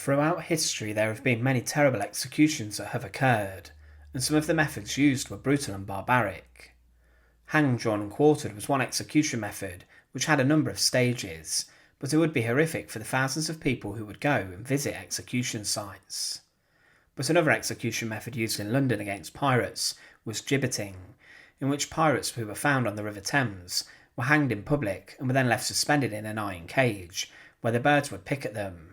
Throughout history there have been many terrible executions that have occurred, and some of the methods used were brutal and barbaric. Hanged, drawn and quartered was one execution method which had a number of stages, but it would be horrific for the thousands of people who would go and visit execution sites. But another execution method used in London against pirates was gibbeting, in which pirates who were found on the River Thames were hanged in public and were then left suspended in an iron cage, where the birds would pick at them.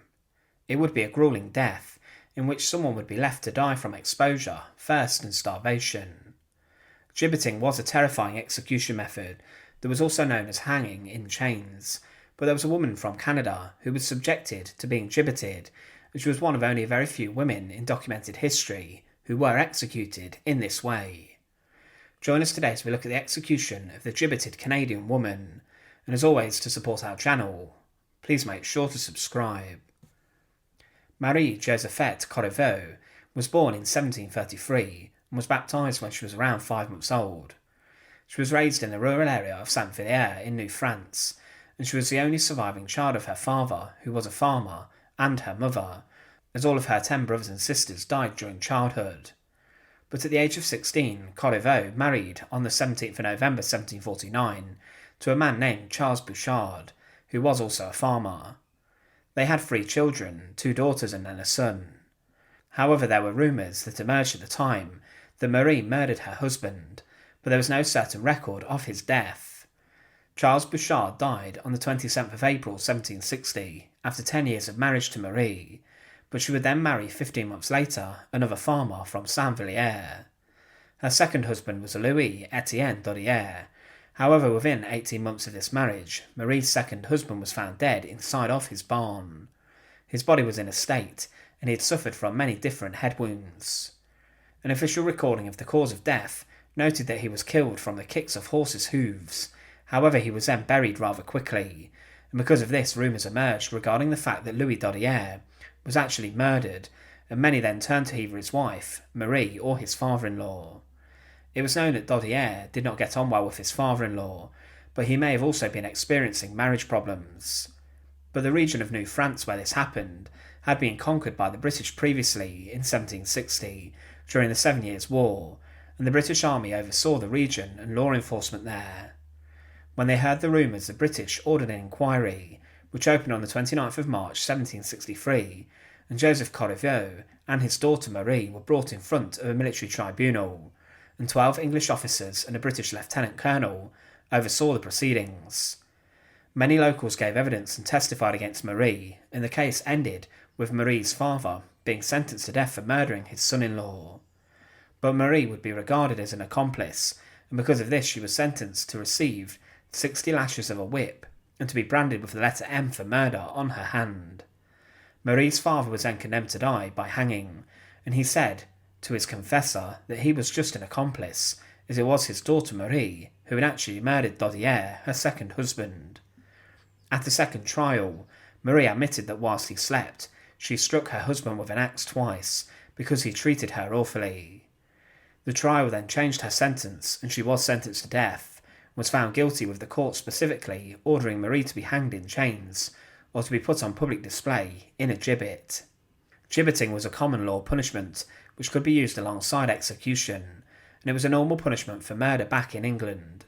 It would be a gruelling death, in which someone would be left to die from exposure, thirst and starvation. Gibbeting was a terrifying execution method that was also known as hanging in chains, but there was a woman from Canada who was subjected to being gibbeted, and she was one of only a very few women in documented history who were executed in this way. Join us today as we look at the execution of the gibbeted Canadian woman, and as always, to support our channel, please make sure to subscribe. Marie-Josephte Corriveau was born in 1733 and was baptised when she was around 5 months old. She was raised in the rural area of Saint-Vilier in New France, and she was the only surviving child of her father, who was a farmer, and her mother, as all of her 10 brothers and sisters died during childhood. But at the age of 16, Corriveau married on the 17th of November 1749 to a man named Charles Bouchard, who was also a farmer. They had 3 children, 2 daughters and then a son. However, there were rumours that emerged at the time that Marie murdered her husband, but there was no certain record of his death. Charles Bouchard died on the 27th of April 1760 after 10 years of marriage to Marie, but she would then marry 15 months later another farmer from Saint-Vilier. Her second husband was Louis Etienne Dodier. However, within 18 months of this marriage, Marie's second husband was found dead inside of his barn. His body was in a state, and he had suffered from many different head wounds. An official recording of the cause of death noted that he was killed from the kicks of horses' hooves. However, he was then buried rather quickly, and because of this rumours emerged regarding the fact that Louis Dodier was actually murdered, and many then turned to either his wife, Marie, or his father-in-law. It was known that Dodier did not get on well with his father-in-law, but he may have also been experiencing marriage problems. But the region of New France where this happened had been conquered by the British previously in 1760 during the 7 Years' War, and the British Army oversaw the region and law enforcement there. When they heard the rumours, the British ordered an inquiry, which opened on the 29th of March 1763, and Joseph Corriveau and his daughter Marie were brought in front of a military tribunal, and 12 English officers and a British lieutenant colonel oversaw the proceedings. Many locals gave evidence and testified against Marie, and the case ended with Marie's father being sentenced to death for murdering his son-in-law. But Marie would be regarded as an accomplice, and because of this she was sentenced to receive 60 lashes of a whip and to be branded with the letter M for murder on her hand. Marie's father was then condemned to die by hanging, and he said to his confessor that he was just an accomplice, as it was his daughter Marie who had actually murdered Dodier, her second husband. At the second trial, Marie admitted that whilst he slept, she struck her husband with an axe twice because he treated her awfully. The trial then changed her sentence, and she was sentenced to death, and was found guilty, with the court specifically ordering Marie to be hanged in chains or to be put on public display in a gibbet. Gibbeting was a common law punishment which could be used alongside execution, and it was a normal punishment for murder back in England.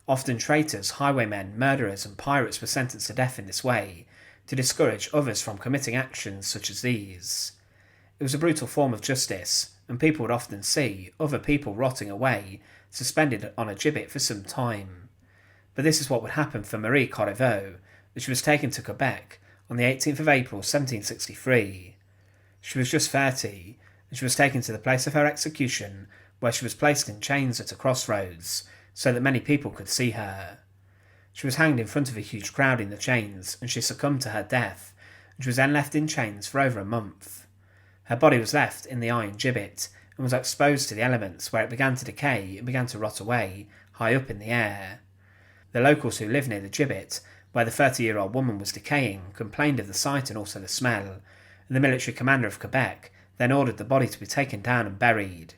Often traitors, highwaymen, murderers and pirates were sentenced to death in this way, to discourage others from committing actions such as these. It was a brutal form of justice, and people would often see other people rotting away, suspended on a gibbet for some time. But this is what would happen for Marie Corriveau, as she was taken to Quebec on the 18th of April 1763. She was just 30, and she was taken to the place of her execution, where she was placed in chains at a crossroads, so that many people could see her. She was hanged in front of a huge crowd in the chains, and she succumbed to her death, and she was then left in chains for over a month. Her body was left in the iron gibbet, and was exposed to the elements, where it began to decay and began to rot away, high up in the air. The locals who lived near the gibbet, where the 30-year-old woman was decaying, complained of the sight and also the smell, and the military commander of Quebec then ordered the body to be taken down and buried.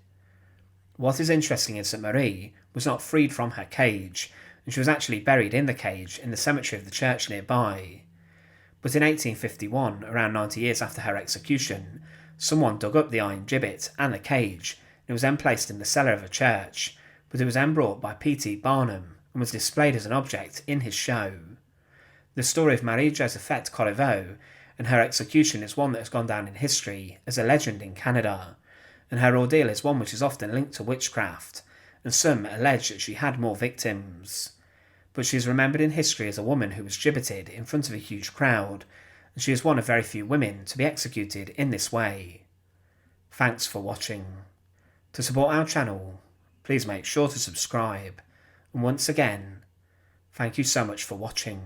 What is interesting is that Marie was not freed from her cage, and she was actually buried in the cage in the cemetery of the church nearby. But in 1851, around 90 years after her execution, someone dug up the iron gibbet and the cage, and it was then placed in the cellar of a church, but it was then brought by P.T. Barnum and was displayed as an object in his show. The story of Marie-Josephte Corriveau and her execution is one that has gone down in history as a legend in Canada, and her ordeal is one which is often linked to witchcraft, and some allege that she had more victims. But she is remembered in history as a woman who was gibbeted in front of a huge crowd, and she is one of very few women to be executed in this way. Thanks for watching. To support our channel, please make sure to subscribe, and once again, thank you so much for watching.